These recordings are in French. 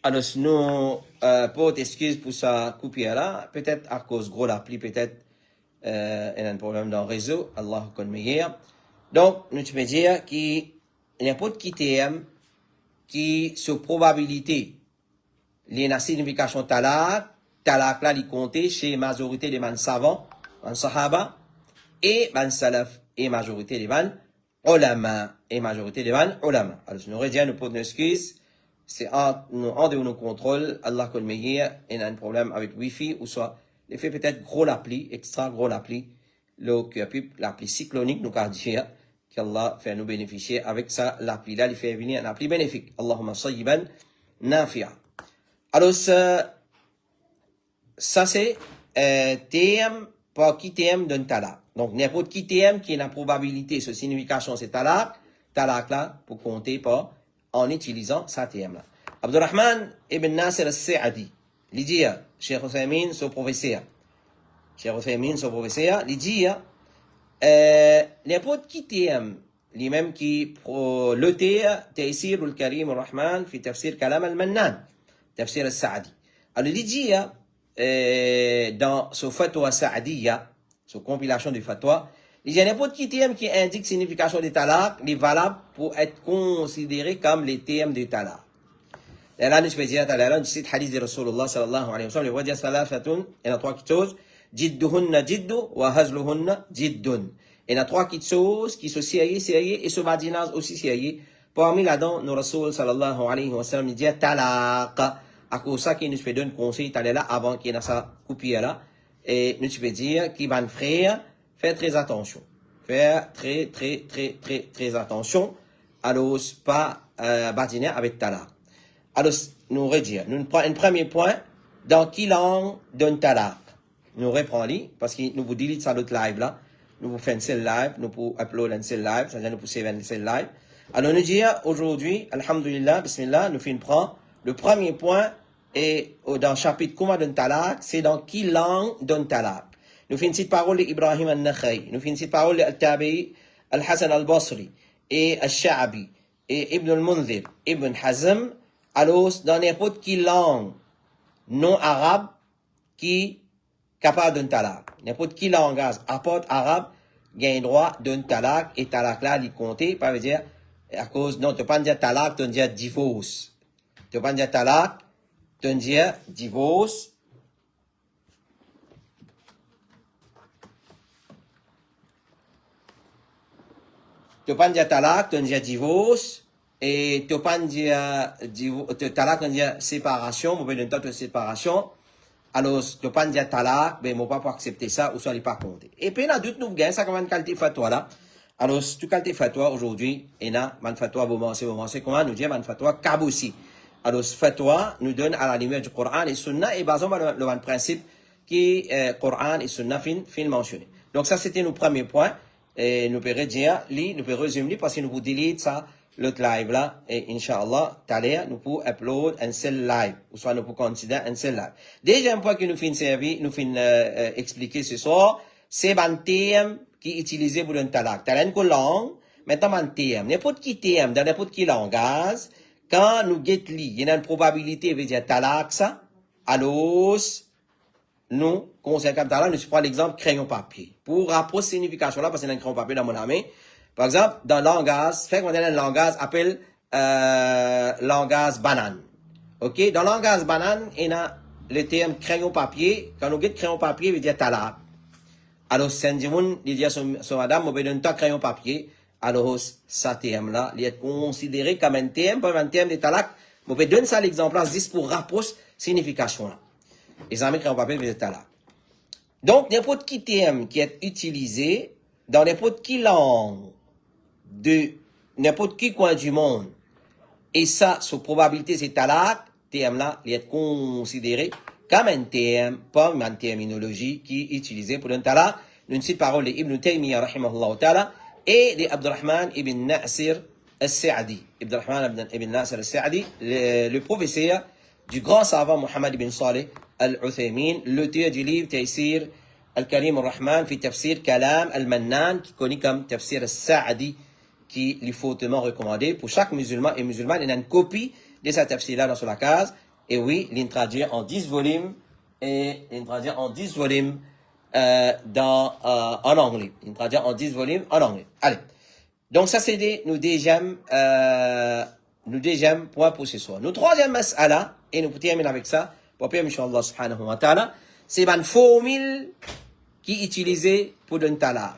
Alors, nous, pas d'excuse pour ça couper là, peut-être à cause gros l'appli, peut-être, il y a un problème dans le réseau, Allah connaît meilleur. Donc, nous te dire qu'il n'y a pas de qui t'aime, qui, sur probabilité, il y a une signification talak là, il compte chez majorité des man savants, man sahaba, et man salaf, et majorité des man ulama, et majorité des man ulama. Alors, nous redisons, nous pas d'excuse, c'est en de nos contrôles, Allah connaît meilleur, il y a un problème avec Wi-Fi, ou soit, il fait peut-être gros l'appli, extra gros l'appli, l'appli cyclonique, nous qu'a dire, qu'Allah fait nous bénéficier avec ça, l'appli là, il fait venir un appli bénéfique. Allahumma sayyiban nafi'a. Alors, ça c'est, TM, pas qui TM d'un talak. Donc, n'importe qui TM qui a la probabilité, sa signification, c'est talak là, pour compter pas, en utilisant sa TM là. Abdurrahman ibn Nasir al-Sa'adi, il dit, Cheikh Othaymin, son professeur. Cheikh Othaymin, son professeur, il dit, n'importe qui TM, lui-même qui l'auteur, Taysir al-Karim al-Rahman, fi tafsir Kalam al-Mannan, tafsir al-Sa'adi. Alors, il dit, dans ce fatwa Sa'adiyya, ce compilation du fatwa, il y a n'importe qui TM qui indique signification des talaq, il est valable pour être considéré comme les TM des talaq. Et là, nous faisons dire, nous cite hadith de Rasulullah sallallahu alayhi wa sallam, il va dire salafatun, il y a trois choses, jidduhunna jiddu, wa hazluhunna jiddun. Il y a trois choses qui sont sérieux, et ce badinage aussi sérieux. Parmi là-dedans, nous Rasul sallallahu alayhi wa sallam, il dit talaq. À cause de ça, qui nous fait donner conseil, t'allais là, avant qu'il y ait ça coupé là. Et nous tu peux dire, qui va frère, faire très attention. Faire très attention. Alors, pas, badiner avec talaq. Alors, nous redire. Nous prenons un premier point. Dans quelle langue donne talaq? Nous reprenons, parce que nous vous disons ça l'autre live là. Nous vous faisons celle live, nous pouvons uploader un celle live, c'est-à-dire nous pouvons saver celle live. Alors, nous disons, aujourd'hui, alhamdulillah, bismillah, nous faisons le premier point est dans le chapitre Comment donne talaq, c'est dans quelle langue donne talaq. Nous faisons une petite parole d'Ibrahim al-Nakha'i, nous faisons une petite parole d'Al-Tabi'i, Al-Hasan al-Basri, et Al-Sha'bi, et Ibn al-Munzir, Ibn Hazm, alors dans n'importe quelle langue non arabe qui est capable de talaq. N'importe quel langage à part arabe gagne droit d'un talaq, et talaq là, il compte, pas veut dire, à cause, non, tu ne peux pas dire talaq, tu peux dire divorce. Tu ne peux pas dire talaq, tu peux dire divorce. Tu ne peux pas dire talaq, tu peux dire divorce. Et tu ne peux pas dire talaq, tu peux dire séparation, vous pouvez dire séparation. Alors, tu ne peux pas dire talaq, mais je ne peux pas accepter ça, ou soit il n'est pas compté. Et puis, il y a d'autres nouvelles, ça comment qualité fatwa là. Alors, si tu qualité fatwa aujourd'hui, il y a man fatwa, c'est comment nous dire man fatwa kaboussi. Alors, ce fatwa nous donne à la lumière du Coran et Sunna, et basons le principe qui Coran et Sunna fin mentionné. Donc, ça, c'était nos premiers points. Et nous pouvons dire, nous pouvons résumer, parce que nous vous delete ça, l'autre live là, et Inch'Allah, tout à l'heure, nous pouvons upload un seul live, ou soit nous pouvons considérer un seul live. Deuxième point que nous finissons servir, nous finissons expliquer ce soir, c'est un thème qui est utilisé pour un talaq. Talaq une langue, maintenant un thème. N'importe qui thème, dans n'importe quel langage, quand nous get li, il y a une probabilité, veut dire talaq ça, alors, nous, conseil comme talaq, nous prenons l'exemple crayon papier. Pour rapprocher signification là, parce qu'il y a un crayon papier dans mon main. Par exemple, dans le langage, fait qu'on a un langage appelle langage banane. Ok? Dans le langage banane, il y a le terme crayon papier. Quand nous get crayon papier, il veut dire talaq. Alors, si on dit à son madame, on veut donner un crayon papier. Alors, ça terme là, il est considéré comme un terme, pas un terme de talaq. On peut donner ça l'exemple là, juste pour rapprocher signification là. Les amis crayon papier veut dire talaq. Donc, n'importe qui terme qui est utilisé dans n'importe qui langue de n'importe qui coin du monde, et ça, sur probabilité, c'est talaq, terme là, il est considéré comme un terme, pas une terminologie qui est utilisée pour un talaq. Nous citons parole d'Ibn Taymiyyah, rahimahullah ta'ala, et d'Abdurrahman ibn Nasir al-Sa'di. Abdurrahman ibn Nasir al-Sa'di, le professeur du grand savant Muhammad ibn Salih al-Uthaymin, l'auteur du livre Taysir al-Karim al-Rahman, fi tafsir Kalam al-Mannan, qui connaît comme tafsir al-Sa'di, qui est fortement recommandé pour chaque musulman et musulmane. Il y a une copie de sa tafsir là dans la case. Et oui, il traduire en 10 volumes et il traduire en 10 volumes en anglais. Il traduire en 10 volumes en anglais. Allez. Donc ça c'est nos deuxième point pour ce soir. Nos troisième mas'ala, et nous terminons avec ça, pour Père Inch'Allah subhanahu wa ta'ala, c'est une formule qui est utilisée pour donner talaq.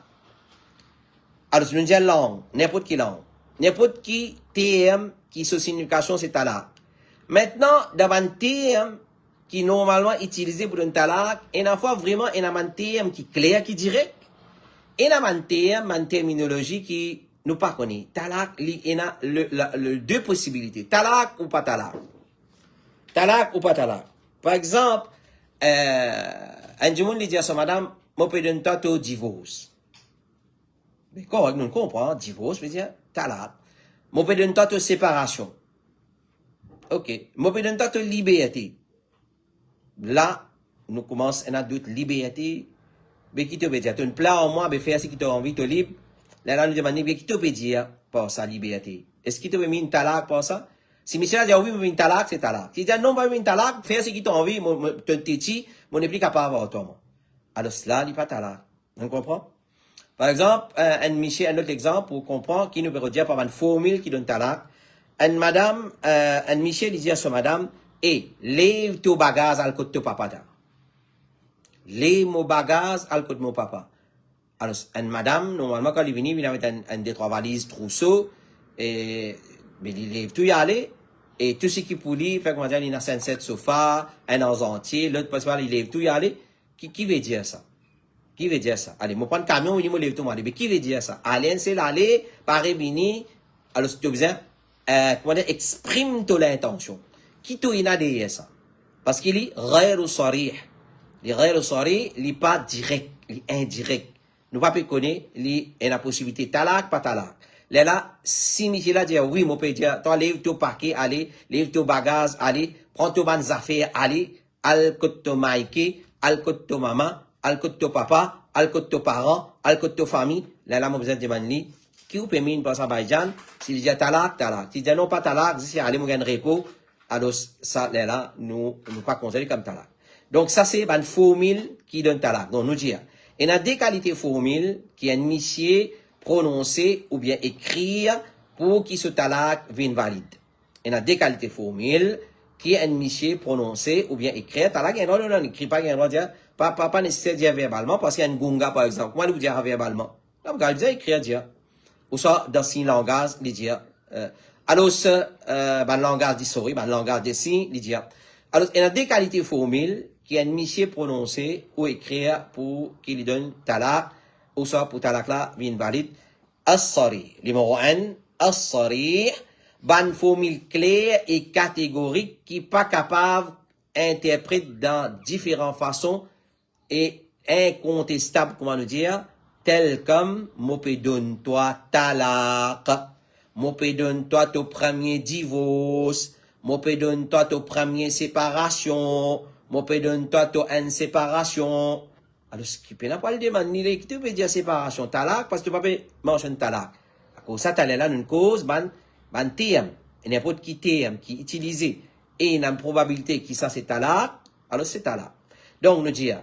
Alors, c'est une langue, n'importe qui langue, n'importe qui terme qui sa signification c'est talaq. Maintenant, dans un terme qui normalement utilisé pour donner talaq, il y a vraiment un terme qui est clair, qui est direct, et il y a un terme, une terminologie qui nous pas connaît. Talaq, il y a deux possibilités. Talaq ou pas talaq. Talaq ou pas talaq. Par exemple, un du monde dit à sa madame, moi peux donner toi divorce. Mais correct, nous comprenons, divorce veut dire talaq. Moi peux donner toi séparation. Ok. Moi peux donner toi liberté. Là, nous commençons à d'autres liberté. Mais qui te veut dire, tu as un plan en moi, mais faire ce qui t'a envie, tu es libre. Là, nous demandons, mais qui te veut dire par sa liberté? Est-ce qu'il te veut mettre une talaq pour ça? Si monsieur a dit, oui, mais une talaq, c'est talaq. Si il dit, non, pas une talaq, faire ce qui t'a envie, tu es petit, mon n'est plus capable d'avoir toi. Alors, cela, il n'est pas talaq. On comprend? Par exemple, un autre exemple pour comprendre, qui nous veut dire par une formule qui donne talaq. Un Michel, il dit à sa madame, lève ton bagage à le côté de ton papa. Lève mon bagage à le côté de mon papa. Alors, une madame, normalement, quand il est venu, il avait un des trois valises trousseau, mais il lève tout y aller, et tout ce qui pour lui, fait comment dire, il a 5-7 sofas, un an entier, l'autre principal, il lève tout y aller. Qui veut dire ça? Qui veut dire ça? Allez, moi, prends le camion, il me lève tout, mais qui veut dire ça? Allez, c'est l'aller, pareil, bini, alors, si tu as besoin, comment dire, exprime ton intention. Qui tu y a derrière ça? Parce qu'il est ghayru sarih. Les ghayru sarih, il n'est pas direct, il est indirect. Nous pas connaître, il y a la possibilité talaq, pas talaq. Là, si Michel a dit, oui, mon père dit, toi, lève ton paquet, allez, lève ton bagage, allez, prends ton bonnes affaires, allez, al côté ton maïké, al côté ton maman, al côté ton papa, al côté ton parent, al côté ton famille. Là, mon besoin de demander, qui vous permet une passe à Baïdjan, s'il dit talaq, talaq. S'il dit non, pas talaq, si allez, mon gain repos, alors, ça, là, nous pas considérer comme talaq. Donc, ça, c'est une formule qui donne talaq. Donc, nous dire, il y a deux qualités formules qui est initié, prononcer ou bien écrire pour que ce talaq vienne valide. Il y a deux qualités formules qui est initié, prononcer ou bien écrire. Talaq, il y a un droit, on n'écrit pas, il y a un droit de dire, pas nécessaire de dire verbalement, parce qu'il y a une gunga, par exemple. Comment vous dire verbalement? Là, vous pouvez dire écrire, dire. Ou soit, dans un langage, les dire, alors, langage de souris, langage de signes, les dire. Alors, il y a deux qualités formules qui est initié, prononcer ou écrire pour qu'il donne talaq, ou soit pour talaq là, bien valide. As-sarih. Numéro 1, as-sarih, une formule claire et catégorique qui n'est pas capable d'interpréter dans différentes façons et incontestable, comment nous dire, tel comme, moi peux donner toi talaq, moi peux donner toi ton premier divorce, moi peux donner toi ton premier séparation, moi peux donner toi ton une séparation. Alors, ce qui peut pas le demander, qui te peut dire séparation, talaq, parce que tu peux pas mentionner talaq. À cause ça, t'as là une cause, ban terme, n'importe qui terme, qui est utilisé, et une probabilité qui ça c'est talaq, alors c'est talaq. Donc, nous dire,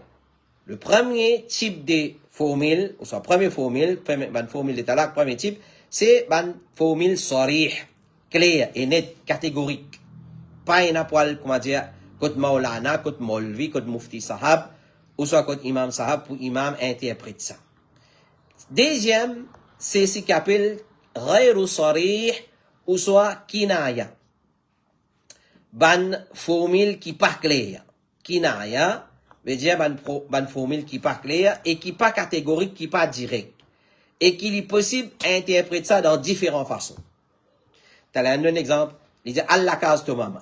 le premier type de formule, ou soit première formule, formule de talaq, premier type, c'est une formule sarih, claire et nette, catégorique. Pas une poil, comment dire, côté Maulana, côté Molvi, côté Mufti Sahab, ou soit côté Imam Sahab, pour Imam interprète ça. Deuxième, c'est ce qu'on appelle ghayru sarih, ou soit kinaya. Ban formule qui pas claire. Kinaya, veut dire ban formule qui pas claire et qui pas catégorique, qui pas direct. Et qu'il est possible d'interpréter ça dans différentes façons. Tu as un exemple, il dit Allah case to maman.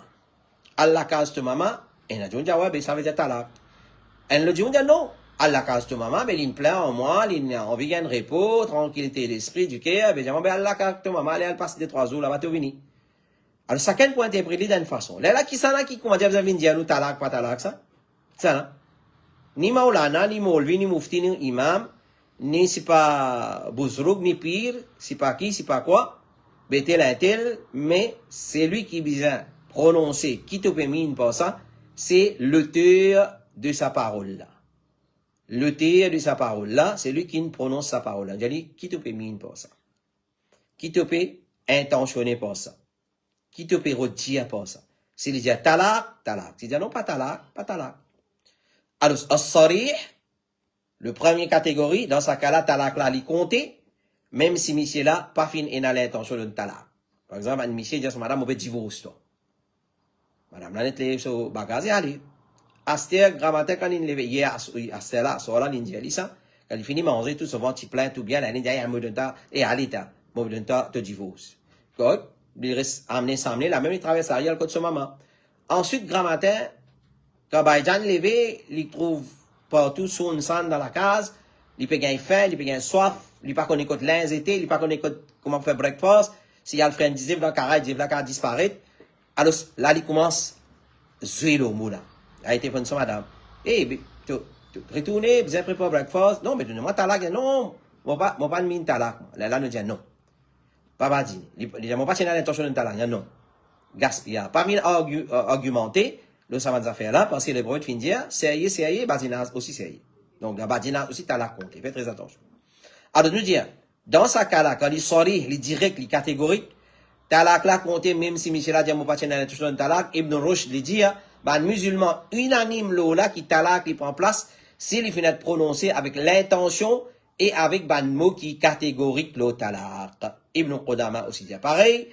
Allah case to maman, et on dit ouais, ça veut dire talaq. Et le dit non, Allah case to maman, mais il me plaît en moi, il a envie d'un repos, tranquillité d'esprit, du cœur, ben Allah case to maman, elle passe des 3 jours, là, va te venir. Alors, chacun peut interpréter d'une façon. Là, qui s'en a qui, comment dire, vous avez dit, nous, talaq, pas talaq, ça? Ça, là. Ni Maulana, ni Molvi, ni Mufti, ni Imam, ni c'est pas Bouzrouk, ni pire, c'est pas qui, c'est pas quoi, tel, mais c'est lui qui besoin prononcer, qui te permet par ça, c'est l'auteur de sa parole là. L'auteur de sa parole là, c'est lui qui prononce sa parole là. J'ai dit, qui te permet par ça? Qui te peut intentionner par ça? Qui te peut retirer par ça? S'il dit talak, talak. S'il dit non, pas talak, pas talak. Alors, as-sarih, le premier catégorie, dans sa cas-là, talak là, il compte, même si monsieur là, pas fin et n'a l'intention de talak. Par exemple, un monsieur dit à madame, on veut divorce, toi. Madame, là, n'est pas sur bagage, allez. Aster, grammaire, quand il lève, hier, Aster là, sur là, il dit ça. Quand il finit manger, tout souvent, tu plains, tout bien, là, il dit, il me donne et allez, me donne te divorce. Correct? Il reste amené, s'amener, là, même il traverse l'arrière, le côté de son maman. Ensuite, grammaire, quand Baïdjan levé, il trouve partout son sang dans la case, il peut gagner faim, il peut gagner soif, il peut pas connaître quoi l'un été, il peut pas connaître comment faire breakfast, s'il y a le frère disait, dans le carré, il va disparaître. Alors, là, il commence, jouer le mot là. Il a été fait ça, madame. Eh, tu retournes, bien préparé breakfast. Non, mais donne-moi talak. Non, moi pas de mine talak. Là, nous dit non. Papa dit, il dit, moi pas l'intention de talak. Non. Gaspillage. Pas mine argumenter, le ça va faire là, parce que les broches finissent dire, sérieux, badinage aussi sérieux. Donc, la badinage aussi talak compte. Faites très attention. Alors, nous dire, dans ce cas-là, quand il sort, il direct, il catégorique, talak là compte, même si Michel a dit, moi pas l'intention de talak, Ibn Rushd lui dit, ben, musulman unanime là qui talak qui prend place s'il finit de prononcer avec l'intention et avec ban mot qui catégorique le talak. Ibn Qudama aussi dit pareil,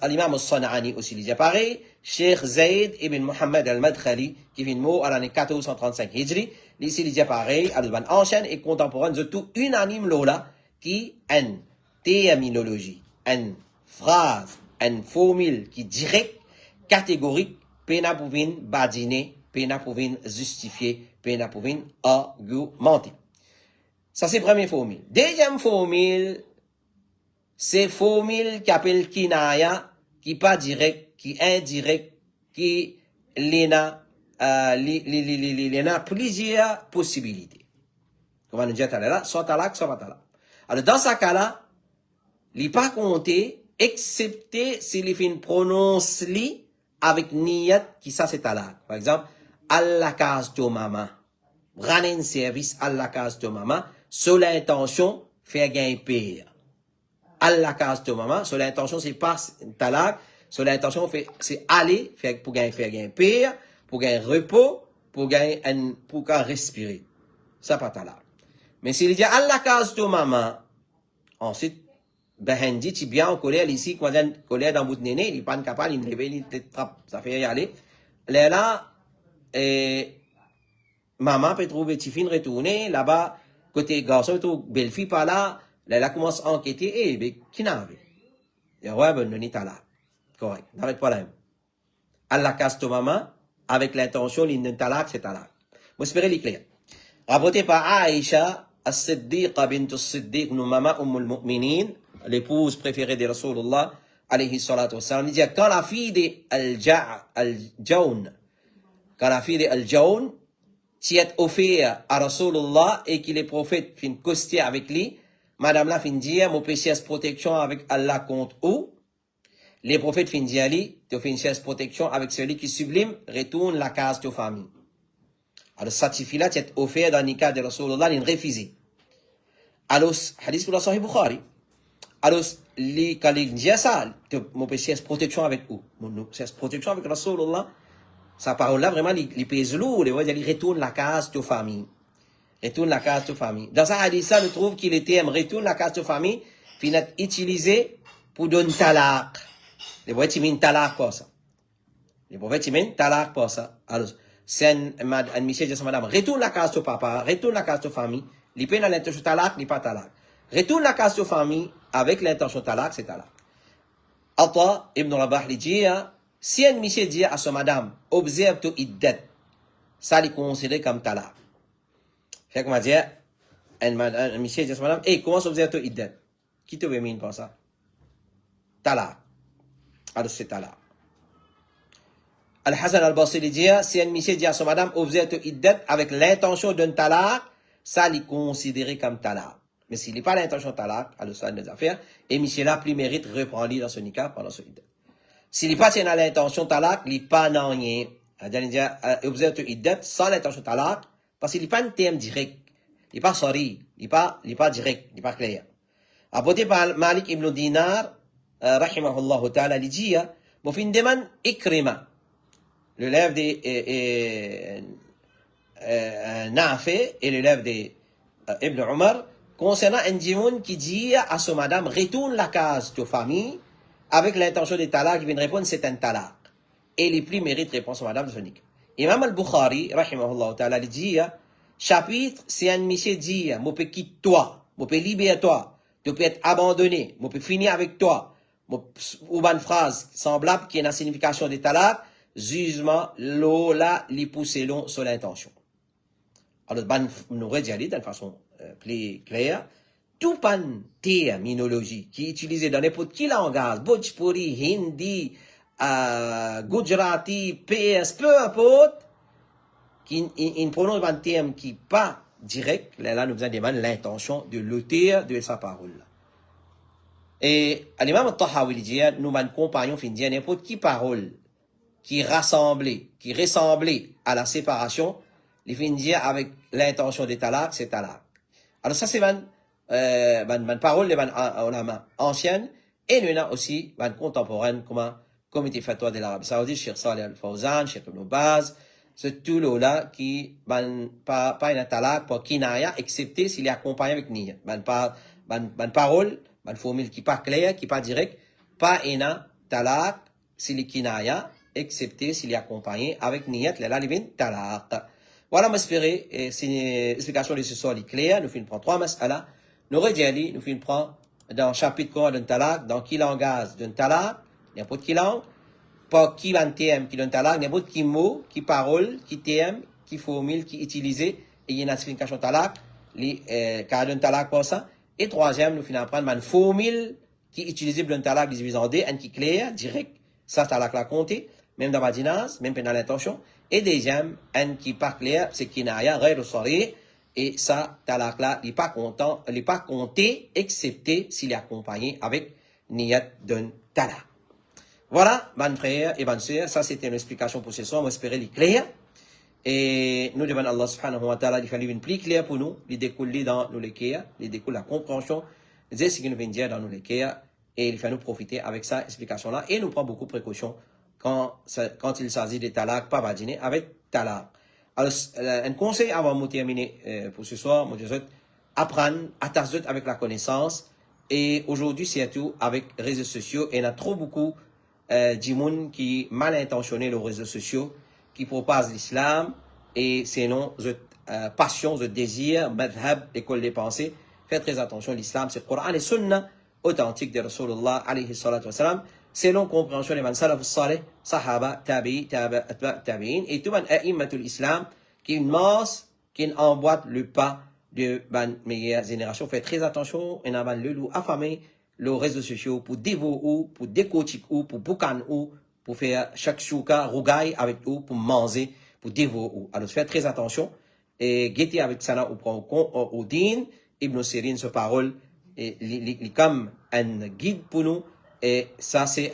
l'imam al-San'ani aussi dit pareil, Cheikh Zayd ibn Muhammad al-Madkhali qui vient de mot à l'année 1435 Hijri, ici il dit pareil, al-Ban enchaîne et contemporain de tout unanime là qui une terminologie, une phrase, une formule qui direct catégorique pena pour venir badiner, pena pour venir justifier, pena pour venir argumenter. Ça, c'est la première formule. Deuxième formule, c'est formule qui appelle kinaya, qui pas direct, qui indirect, qui l'ena plusieurs possibilités. Comment nous dit là, soit talak, soit pas talak. Alors, dans ce cas-là, il n'est pas compté, excepté s'il fait une prononce li, avec niyat qui ça c'est talak. Par exemple, Allah case de maman. Rendre un service Allah case de maman. Sur l'intention, faire gagner pire. Allah case de maman. Sur l'intention, c'est pas talak. Sur l'intention, c'est aller pour gagner pire, pour gagner repos, pour respirer. Ça pas talak. Mais s'il dit Allah case de maman, ensuite, ben, tu bien en colère ici, quand on colère dans votre néné, il n'est pas capable, il ne il te trappe, ça fait y aller. Là, maman peut trouver petit fin retourner, là-bas, côté garçon, tout belle fille par là, là, commence à enquêter, mais qui n'a pas? Et ouais, ben, non, il est là. Correct, n'arrête pas là. Allah casse ton maman, avec l'intention, il n'est pas là, c'est là. Moi, j'espère qu'il est clair. Rapporté par Aïcha, as-Siddiqa bint as-Siddiq, nous maman, al-Mu'minin, l'épouse préférée de Rasulullah, alayhi salatu wassalam, il dit, quand la fille de Al-Jawn, quand la fille de Al-Jawn, s'y est offert à Rasulullah et qu'il est prophète, fin costier avec lui, madame la fin dire, mon précieuse protection avec Allah contre où? Les prophètes fin dire, tu fais une chaise protection avec celui qui sublime, retourne la case de famille. Alors, cette fille-là, tu es offert dans le cas de Rasulullah, il refusé. Alors, hadith pour la Sahih Bukhari. Alors, quand il dit ça, mon péché protection avec où? Mon protection avec Rasulullah. Sa parole-là, vraiment, il pèse lourd. Il retourne la case de famille. Retourne la case de famille. Dans ça hadith, ça, nous trouve qu'il était retourne la case de famille, puis il a utilisé pour donner talak. Les prophètes, ils mettent talak pour ça. Les prophètes, ils mettent talak pour ça. Alors, c'est un monsieur de sa madame, retourne la case de papa, retourne la case de famille, il peut dans l'intention talak, il pas talak. Retourne la case de famille, avec l'intention talak, c'est talak. Atta ibn Rabah lui dit, si un monsieur dit à sa madame, observe ton iddat, ça lui considéré comme talak. Fait qu'on va dire, un monsieur dit à sa madame, comment observe ton iddat? Qui te veut mine pour ça? Talak. Alors c'est talak. Al-Hassan al-Basri dit, si un monsieur dit à son madame, observe ton iddat avec l'intention d'un talak, ça lui considéré comme talak. Mais s'il n'est pas l'intention talak, alors ça n'est pas affaire, et monsieur là, plus mérite reprendre dans son nikah pendant son iddat. S'il n'est pas tient à l'intention talak, il n'est pas non rien. C'est-à-dire, observe tu iddat sans l'intention talak, parce qu'il n'est pas un thème direct. Il n'est pas sorry, il n'est pas direct, il n'est pas clair. Apporté par Malik ibn Dinar, rahimahullah ta'ala, il dit, mon fin demande Ikrima, l'élève des Nafi et l'élève des Ibn Umar, concernant un djimoun qui dit à son madame, retourne la case de famille, avec l'intention de talak, il vient répondre, c'est un talak. Et les plus méritent réponse à madame de Sonic. Imam al-Bukhari, rahimahullah ta'ala, il dit, chapitre, c'est un monsieur dit, moi peux quitter toi, moi peux libérer toi, tu peux être abandonné, moi peux finir avec toi, ou une phrase semblable qui est la signification de talak, jugement, l'ola, li pousse long sur l'intention. Alors, nous aurait dit d'une façon plus claire, tout pan terminologie qui est utilisé dans n'importe quel langage, Bhojpuri, Hindi, Gujarati, PS, peu importe, qui prononce un terme qui n'est pas direct, là nous demandons l'intention de l'auteur de sa parole. Et l'imam al-Tahawi dit, nous m'en compagnons fin dire n'importe qui parole qui ressemblait à la séparation, il fin dire avec l'intention de talak, c'est talak. Alors ça c'est une parole de ulama ancienne, et nous avons aussi une contemporaine comme comité fatwa de l'Arabie Saoudite, Cheikh Saleh Al-Fawzan, Cheikh Ibn Baz, c'est tout là qui pas un talak pour kinaya, excepté s'il est accompagné avec niya. Parole, formule qui pas claire, qui pas direct, pas un talak s'il est kinaya, excepté s'il est accompagné avec niyat, là il vient talak. Voilà, m'espérer, c'est une explication de ce soir claire, nous finissons prendre 3 mas'ala, nous redjali, nous finissons prendre dans le chapitre quoi d'un talak, dans qui langage d'un talak, n'importe qui langue, pas qui van thème qui d'un talak, n'importe qui mot, qui parole, qui thème, qui formule, qui utilisé, et il y a une signification talak, les cas d'un talak pour ça. Et troisième, nous finissons prendre une formule qui est utilisée d'un talak divisé en deux, un qui est clair, direct, ça talak la compter, même dans Badinaz, même dans l'intention. Et deuxième, un qui n'est pas clair, c'est qu'il n'a rien, rien de et ça, talak là, il n'est pas compté, excepté s'il est accompagné avec niyat d'un talak. Voilà, bonne frère et bonne sœur, ça c'était une explication pour ce soir, on espère qu'il est clair. Et nous demandons à Allah subhanahu wa ta'ala, il fallait une plus claire pour nous, il découle dans nos léquères, il découle la compréhension, c'est ce qu'il nous vient dire dans nos léquères, et il faut nous profiter avec ça, explication là, et nous prend beaucoup de précautions quand il s'agit de talak, pas badiner avec talak. Alors, un conseil avant de terminer pour ce soir, moi je souhaite apprendre à tasser avec la connaissance, et aujourd'hui surtout avec les réseaux sociaux, et il y a trop beaucoup d'immuns qui mal intentionnés les réseaux sociaux, qui propagent l'islam, et sinon, passion, désir, madhab, école des pensées. Faites très attention, l'islam, c'est le Coran et Sunna authentique de Rasulullah, alayhi salatu wassalam, selon compréhension des man salaf salih, sahaba, tabi'i, tabi'in, et tout le a'immatul islam, qui est une masse, qui emboîte le pas de la meilleure génération. Faites très attention, et n'avant le loup affamé, les réseaux sociaux, pour dévorer ou, pour décocher ou, pour boucan ou, pour faire chaque chouka, rougaille avec ou, pour manger, pour dévorer ou. Alors, faites très attention, et guettez avec ça, ou prend au din, Ibn Sirin, ce parole, et comme un guide pour nous, et ça, c'est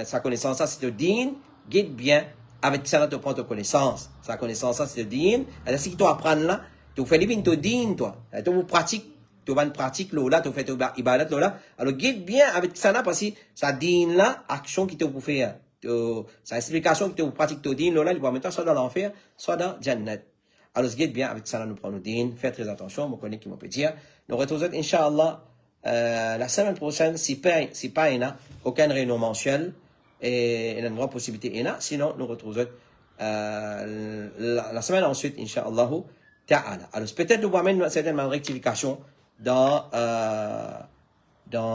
sa connaissance, ça, c'est le din, guide bien, avec ça, tu prends ta connaissance. Sa connaissance, ça, c'est le din. Alors, si tu apprends là, tu fais les ton din, toi. Tu pratiques, tu vas pratique là, tu fais ton ibadat là. Alors, guide bien avec ça, parce que ça din là, action qui te pour faire, sa explication qui te pratique ton din là, il va mettre soit dans l'enfer, soit dans Jannat. Alors, guide bien avec ça, nous prenons din. Faites très attention, je connais qui m'en peut dire. Nous retrouvons, Inch'Allah, la semaine prochaine, si pas aucune réunion mensuelle, et il y a une grande possibilité, sinon, nous retrouvons la semaine ensuite, Inch'Allah, ta'ala. Alors, peut-être nous amène une certaine rectification dans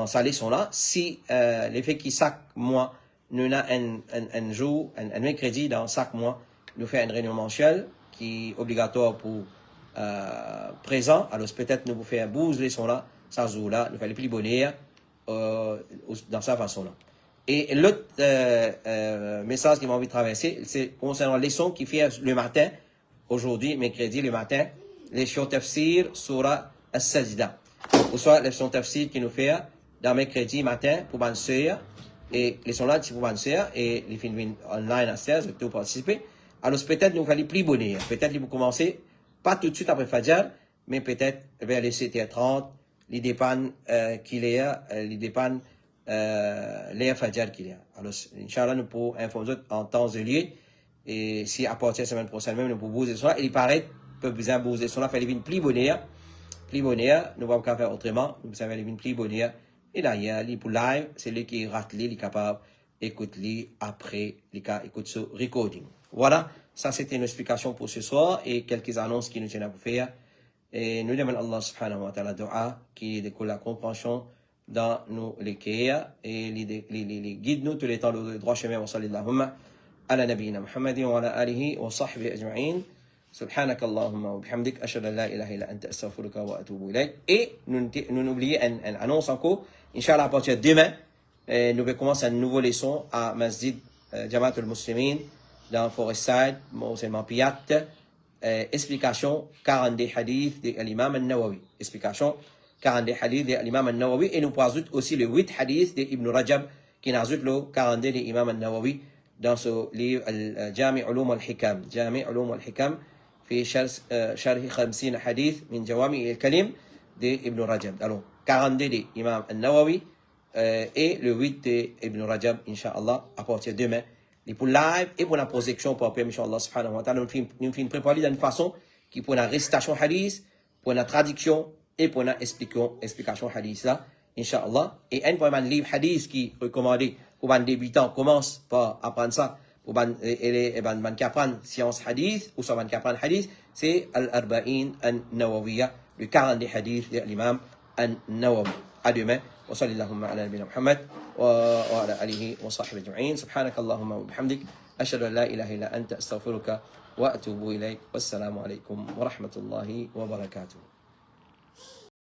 sa leçon-là, si l'effet qui chaque mois, nous avons un jour, un mercredi dans chaque mois, nous fait une réunion mensuelle qui est obligatoire pour présent. Alors, peut-être nous vous faire 12 leçons-là, ça jour-là, nous fait les plus bonheur dans sa façon-là. Et l'autre message qui m'a envie de traverser, c'est concernant les leçons qui fait le matin, aujourd'hui, mercredi, le matin, les leçons tafsir, surah as-sajda. Ou soit les leçons tafsir qui nous fait dans mercredi matin pour ma soeur, et les sont là, si vous faire, et les films online à faire, vous pouvez participer. Alors, peut-être, nous allons plus bonner. Peut-être, vous commencer, pas tout de suite après Fajr, mais peut-être vers les 7h30, les dépannes qu'il y a, les dépannes, les Fajr qu'il y a. Alors, Inch'Allah, nous pouvons informer en temps et lieu. Et si à partir de la semaine prochaine, même, nous pouvons bouger cela. Et il paraît, peut bien bouger cela, faire les vignes plus bonner. Plus bonner, nous ne pouvons pas faire autrement. Nous pouvons faire les vignes plus bonner. Et d'ailleurs, les pour live, c'est lui qui rate les capable d'écouter après, les cas écoute ce recording. Voilà, ça c'était une explication pour ce soir et quelques annonces qui nous tiennent à vous faire. Et nous demandons Allah subhanahu wa ta'ala dua qui découle la compréhension dans nos les cœurs et les guide nous tous les temps le droit chemin wa sallallahu ala nabiyyina Muhammadin wa ala alihi wa sahbihi ajma'in. سبحانك اللهم وبحمدك أشهد أن لا إله إلا أنت أستغفرك وأتوب إليك. Et nous n'oublions une annonce encore. Inch'Allah, à partir de demain, nous allons commencer une nouvelle leçon à Masjid Jamaat al-Muslimin dans Forestside, Mousselman Piat. Explication 42 hadiths de l'imam al-Nawawi. Explication 42 hadiths de l'imam al-Nawawi. Et nous ajoutons aussi le 8 hadiths de Ibn Rajab qui ajoute le 42 de l'imam al-Nawawi dans ce livre Jami' Ulum al-Hikam. Jami' Ulum al-Hikam. في شرح 50 حديث من جوامع الكلم de Ibn Rajab. Alors, 42 de Imam al-Nawawi et le 8 de Ibn Rajab, Inch'Allah, à partir de demain. Et pour live et pour la projection, pour après, Inch'Allah, subhanahu wa ta'ala, nous finissons préparer d'une façon qui pour la récitation hadith, pour la traduction et pour la explication hadith là, Inch'Allah. Et un point de livre hadith qui est recommandé pour un débutant commence par apprendre ça. Pour ban qui apprend science hadith ou ban qui apprend hadith, c'est Al-Arba'in al-Nawawiyya, le 40 hadith de l'imam al-Nawawi. À demain. Wa sallallahu ala nabina Muhammad wa ala alihi wa sahbihi ajma'in. Subhanaka Allahumma wa bihamdik. Ashhadu an la ilaha illa anta astaghfiruka wa atubu ilayk. Wassalamu alaykum wa rahmatullahi wa barakatuh.